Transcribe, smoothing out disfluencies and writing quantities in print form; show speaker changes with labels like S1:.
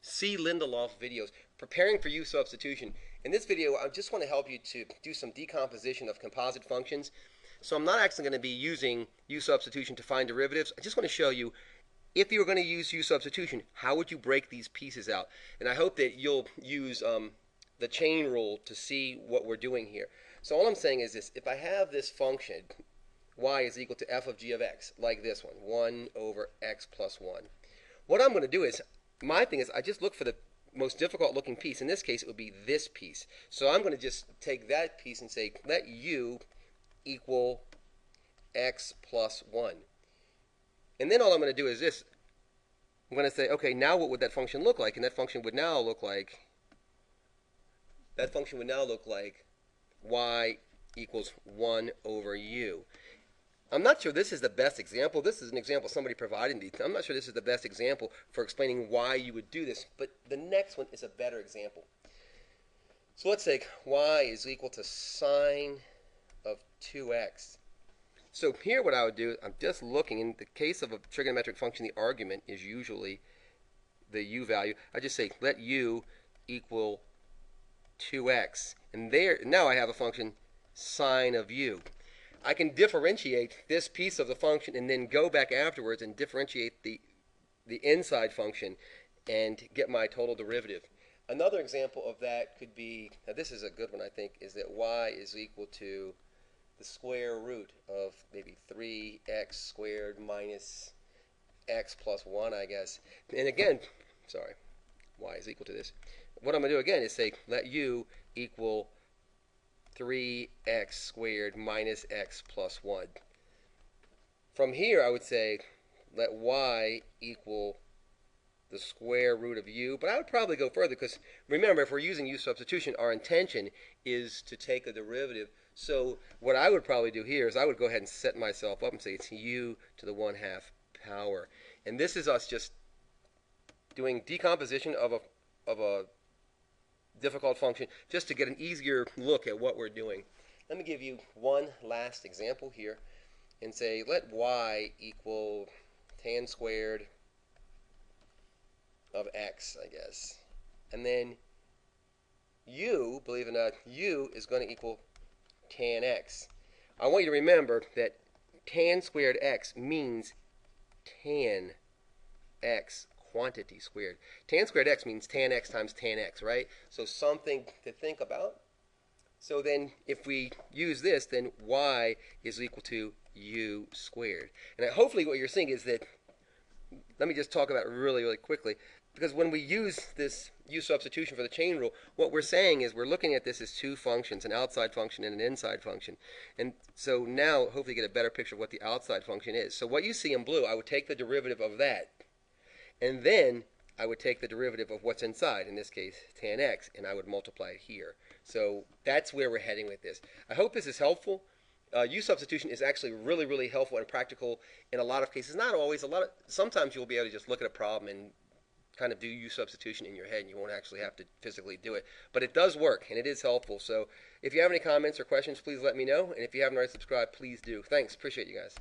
S1: see Lindelof videos preparing for U substitution. In this video, I just want to help you to do some decomposition of composite functions. So I'm not actually going to be using U substitution to find derivatives. I just want to show you, if you were going to use U substitution, how would you break these pieces out? And I hope that you'll use the chain rule to see what we're doing here. So all I'm saying is this: if I have this function, y is equal to f of g of x, like this one, 1 over x plus 1. What I'm going to do is, my thing is, I just look for the most difficult looking piece. In this case, it would be this piece. So I'm going to just take that piece and say, let u equal x plus 1. And then all I'm going to do is this. I'm going to say, okay, now what would that function look like? And that function would now look like, y equals 1 over u. I'm not sure this is the best example. This is an example somebody provided me. I'm not sure this is the best example for explaining why you would do this, but the next one is a better example. So let's say y is equal to sine of 2x. So here what I would do, I'm just looking, in the case of a trigonometric function, the argument is usually the u value. I just say let u equal 2x. And there, now I have a function sine of u. I can differentiate this piece of the function and then go back afterwards and differentiate the inside function and get my total derivative. Another example of that could be, now this is a good one I think, is that y is equal to the square root of maybe 3x squared minus x plus 1, I guess. And again, sorry, y is equal to this. What I'm going to do again is say let u equal 3x squared minus x plus 1. From here, I would say let y equal the square root of u. But I would probably go further because, remember, if we're using u substitution, our intention is to take a derivative. So what I would probably do here is I would go ahead and set myself up and say it's u to the 1/2 power. And this is us just doing decomposition of a difficult function just to get an easier look at what we're doing. Let me give you one last example here and say let y equal tan squared of x, I guess. And then u, believe it or not, u is going to equal tan x. I want you to remember that tan squared x means tan x quantity squared. Tan squared x means tan x times tan x, right? So something to think about. So then if we use this, then y is equal to u squared. And hopefully what you're seeing is that, let me just talk about it really, really quickly, because when we use this u substitution for the chain rule, what we're saying is we're looking at this as two functions, an outside function and an inside function. And so now hopefully you get a better picture of what the outside function is. So what you see in blue, I would take the derivative of that. And then I would take the derivative of what's inside, in this case tan x, and I would multiply it here. So that's where we're heading with this. I hope this is helpful. U substitution is actually really, really helpful and practical in a lot of cases. Not always. Sometimes you'll be able to just look at a problem and kind of do U substitution in your head, and you won't actually have to physically do it. But it does work, and it is helpful. So if you have any comments or questions, please let me know. And if you haven't already subscribed, please do. Thanks. Appreciate you guys.